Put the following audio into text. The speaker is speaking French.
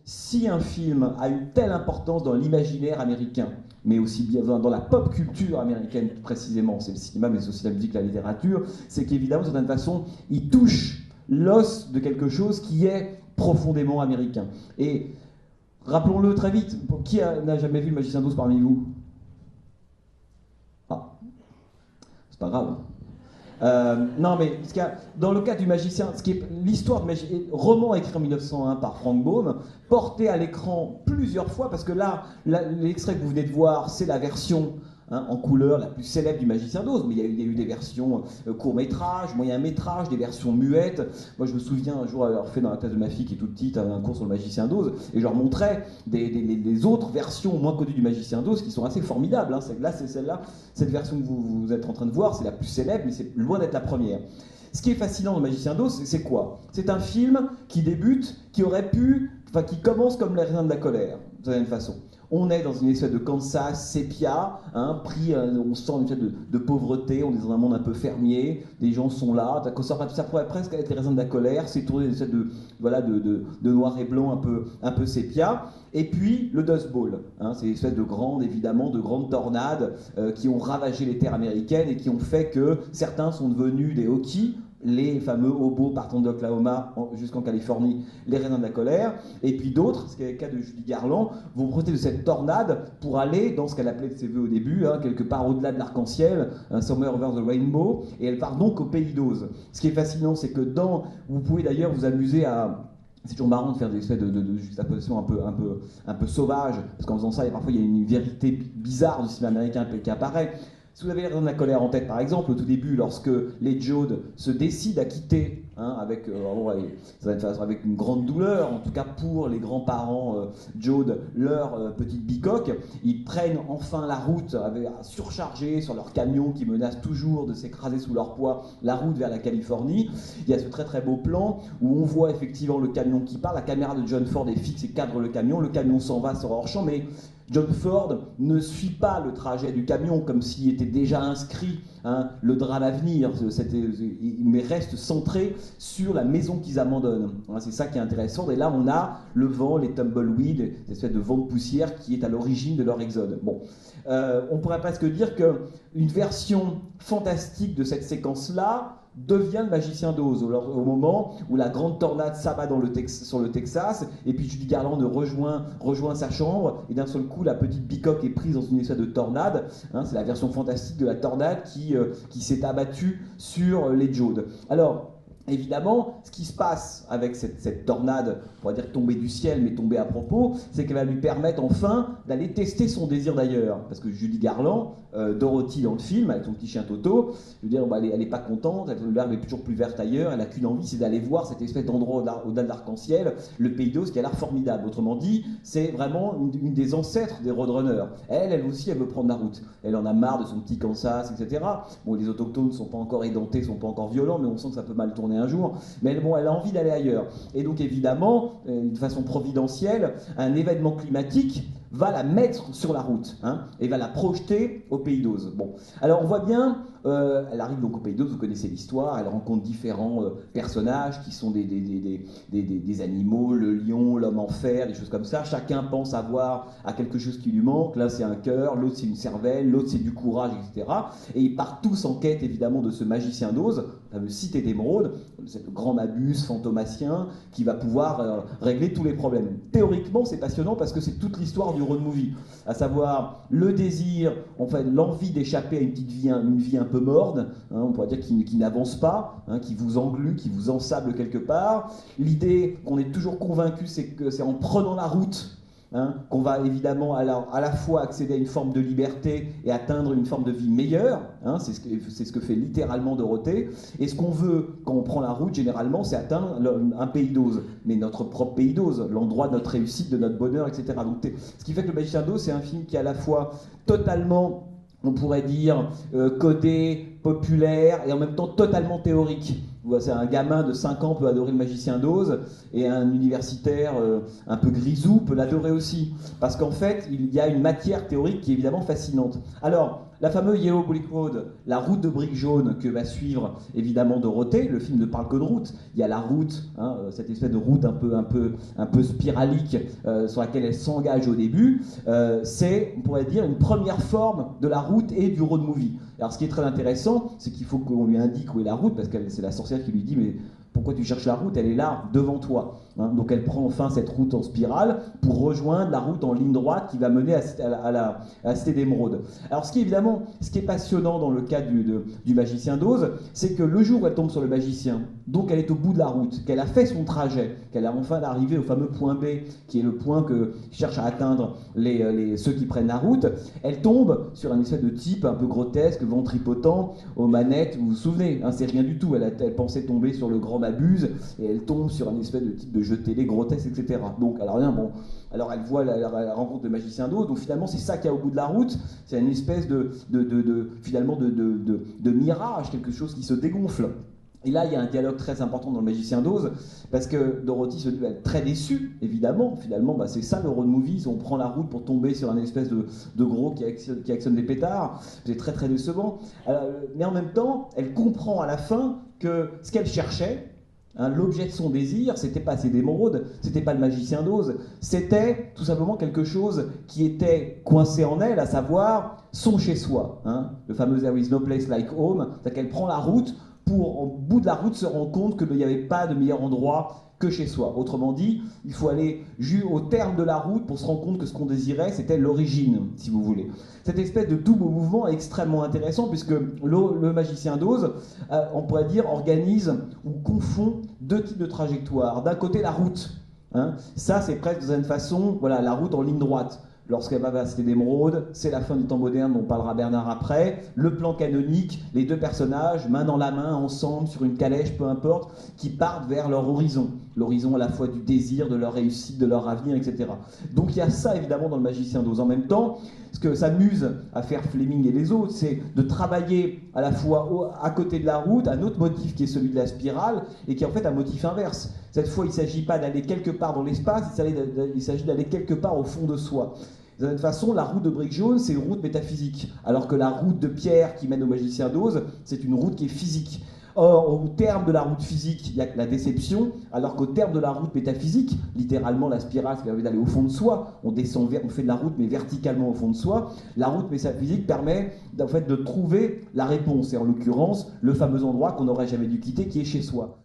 si un film a une telle importance dans l'imaginaire américain, mais aussi bien dans la pop culture américaine précisément, c'est le cinéma, mais c'est aussi la musique, la littérature, c'est qu'évidemment, d'une certaine façon, il touche l'os de quelque chose qui est profondément américain. Et rappelons-le très vite, qui n'a jamais vu Le Magicien d'Oz parmi vous? Ah, c'est pas grave. Non, mais dans le cas du magicien, l'histoire de roman écrit en 1901 par Frank Baum, porté à l'écran plusieurs fois, parce que là, l'extrait que vous venez de voir, c'est la version en couleur la plus célèbre du Magicien d'Oz, mais il y a eu des versions court-métrage, moyen-métrage, des versions muettes. Moi, je me souviens un jour avoir fait dans la classe de ma fille qui est toute petite un cours sur le Magicien d'Oz, et je leur montrais des autres versions moins connues du Magicien d'Oz qui sont assez formidables. Hein. Là, c'est celle-là, cette version que vous êtes en train de voir, c'est la plus célèbre, mais c'est loin d'être la première. Ce qui est fascinant dans Le Magicien d'Oz, c'est quoi? C'est un film qui débute, qui commence comme Les Raisins de la colère, de certaine façon. On est dans une espèce de Kansas sépia, on sent une espèce de pauvreté, on est dans un monde un peu fermier, les gens sont là, ça pourrait presque être Les Raisins de la colère, c'est tourné dans une espèce de noir et blanc un peu sépia. Et puis le Dust Bowl, c'est une espèce de grandes tornades qui ont ravagé les terres américaines et qui ont fait que certains sont devenus des Hokies, les fameux hobos partant d'Oklahoma jusqu'en Californie, les Raisins de la colère, et puis d'autres, ce qui est le cas de Judy Garland, vont profiter de cette tornade pour aller dans ce qu'elle appelait de ses voeux au début, quelque part au-delà de l'arc-en-ciel, Somewhere Over the Rainbow, et elle part donc au pays d'Oz. Ce qui est fascinant, c'est que vous pouvez d'ailleurs vous amuser à... C'est toujours marrant de faire des espèces de juxtapositions un peu sauvages, parce qu'en faisant ça, parfois il y a une vérité bizarre du cinéma américain qui apparaît. Si vous avez Les Raisins de la colère en tête, par exemple, au tout début, lorsque les Jodes se décident à quitter, avec une grande douleur, en tout cas pour les grands-parents Jodes, leur petite bicoque, ils prennent enfin la route surchargée sur leur camion qui menace toujours de s'écraser sous leur poids, la route vers la Californie. Il y a ce très très beau plan où on voit effectivement le camion qui part, la caméra de John Ford est fixe et cadre le camion s'en va sur hors champ, mais John Ford ne suit pas le trajet du camion comme s'il était déjà inscrit le drame à venir, mais reste centré sur la maison qu'ils abandonnent. C'est ça qui est intéressant. Et là, on a le vent, les tumbleweeds, cette espèce de vent de poussière qui est à l'origine de leur exode. Bon, on pourrait presque dire qu'une version fantastique de cette séquence-là devient Le Magicien d'Oz au moment où la grande tornade s'abat sur le Texas, et puis Judy Garland rejoint sa chambre, et d'un seul coup la petite bicoque est prise dans une espèce de tornade. C'est la version fantastique de la tornade qui s'est abattue sur les Jodes. Alors, évidemment, ce qui se passe avec cette tornade, on pourrait dire tomber du ciel, mais tomber à propos, c'est qu'elle va lui permettre enfin d'aller tester son désir d'ailleurs. Parce que Judy Garland, Dorothy dans le film, avec son petit chien Toto, je veux dire, elle n'est pas contente, l'herbe est toujours plus verte ailleurs, elle n'a qu'une envie, c'est d'aller voir cette espèce d'endroit au-delà de l'arc-en-ciel, le pays d'Oz qui a l'air formidable. Autrement dit, c'est vraiment une des ancêtres des Roadrunners. Elle aussi, elle veut prendre la route. Elle en a marre de son petit Kansas, etc. Bon, les autochtones ne sont pas encore édentés, ne sont pas encore violents, mais on sent que ça peut mal tourner un jour. Mais elle a envie d'aller ailleurs. Et donc, évidemment, de façon providentielle, un événement climatique va la mettre sur la route et va la projeter au pays d'Oz. Bon, alors on voit bien, elle arrive donc au pays d'Oz, vous connaissez l'histoire, elle rencontre différents personnages qui sont des animaux, le lion, l'homme en fer, des choses comme ça. Chacun pense avoir à quelque chose qui lui manque. L'un c'est un cœur, l'autre c'est une cervelle, l'autre c'est du courage, etc. Et ils partent tous en quête évidemment de ce magicien d'Oz, la fameuse cité d'émeraude, ce grand Mabus fantomacien qui va pouvoir régler tous les problèmes. Théoriquement, c'est passionnant parce que c'est toute l'histoire du road movie, à savoir le désir, enfin l'envie d'échapper à une vie un peu morne, on pourrait dire qui n'avance pas, qui vous englue, qui vous ensable quelque part. L'idée qu'on est toujours convaincu, c'est que c'est en prenant la route qu'on va évidemment à la fois accéder à une forme de liberté et atteindre une forme de vie meilleure. C'est ce que fait littéralement Dorothée. Et ce qu'on veut quand on prend la route, généralement, c'est atteindre un pays d'Oz, mais notre propre pays d'Oz, l'endroit de notre réussite, de notre bonheur, etc. Donc, ce qui fait que Le Magicien d'Oz, c'est un film qui est à la fois totalement, on pourrait dire, codé, populaire, et en même temps totalement théorique. C'est un gamin de 5 ans peut adorer Le Magicien d'Oz, et un universitaire un peu grisou peut l'adorer aussi. Parce qu'en fait, il y a une matière théorique qui est évidemment fascinante. Alors, la fameuse Yellow Brick Road, la route de briques jaunes que va suivre évidemment Dorothée. Le film ne parle que de route. Il y a la route, hein, cette espèce de route un peu spiralique sur laquelle elle s'engage au début. C'est, on pourrait dire, une première forme de la route et du road movie. Alors ce qui est très intéressant, c'est qu'il faut qu'on lui indique où est la route, parce que c'est la sorcière qui lui dit mais pourquoi tu cherches la route? Elle est là, devant toi. Hein, donc elle prend enfin cette route en spirale pour rejoindre la route en ligne droite qui va mener à la Cité d'Émeraude. Alors ce qui est passionnant dans le cas du magicien d'Oz, c'est que le jour où elle tombe sur le magicien, donc elle est au bout de la route, qu'elle a fait son trajet, qu'elle a enfin arrivé au fameux point B, qui est le point que cherchent à atteindre ceux qui prennent la route, elle tombe sur un espèce de type un peu grotesque, ventripotent, aux manettes, vous vous souvenez, hein, c'est rien du tout, elle pensait tomber sur le grand Mabuse, et elle tombe sur un espèce de type de jeu télé grotesque, etc. Donc, alors elle voit la rencontre de magicien d'Oz, donc finalement c'est ça qu'il y a au bout de la route, c'est une espèce finalement de mirage, quelque chose qui se dégonfle. Et là, il y a un dialogue très important dans le magicien d'Oz, parce que Dorothy se dit très déçue, évidemment. Finalement, c'est ça le road movie, on prend la route pour tomber sur un espèce de gros qui actionne des pétards. C'est très très décevant. Mais en même temps, elle comprend à la fin que ce qu'elle cherchait, hein, l'objet de son désir, c'était pas Cité d'Émeraude, c'était pas le magicien d'Oz, c'était tout simplement quelque chose qui était coincé en elle, à savoir son chez-soi. Hein, le fameux There is no place like home, c'est-à-dire qu'elle prend la route pour, au bout de la route, se rendre compte qu'il n'y avait pas de meilleur endroit que chez soi. Autrement dit, il faut aller au terme de la route pour se rendre compte que ce qu'on désirait, c'était l'origine, si vous voulez. Cette espèce de double mouvement est extrêmement intéressant, puisque le magicien d'Oz, on pourrait dire, organise ou confond deux types de trajectoires. D'un côté, la route. Hein, ça, c'est presque de cette façon, voilà, la route en ligne droite. Lorsqu'elle va vers la Cité d'Émeraude, c'est la fin du temps moderne dont parlera Bernard après, le plan canonique, les deux personnages, main dans la main, ensemble, sur une calèche, peu importe, qui partent vers leur horizon. L'horizon à la fois du désir, de leur réussite, de leur avenir, etc. Donc il y a ça évidemment dans le magicien d'Oz. En même temps, ce que s'amuse à faire Fleming et les autres, c'est de travailler à la fois à côté de la route un autre motif qui est celui de la spirale, et qui est en fait un motif inverse. Cette fois, il ne s'agit pas d'aller quelque part dans l'espace, il s'agit d'aller quelque part au fond de soi. De toute façon, la route de briques jaunes, c'est une route métaphysique, alors que la route de pierre qui mène au magicien d'Oz, c'est une route qui est physique. Or, au terme de la route physique, il y a la déception, alors qu'au terme de la route métaphysique, littéralement la spirale, ça permet d'aller au fond de soi, on fait de la route mais verticalement au fond de soi, la route métaphysique permet en fait de trouver la réponse, et en l'occurrence, le fameux endroit qu'on n'aurait jamais dû quitter, qui est chez soi.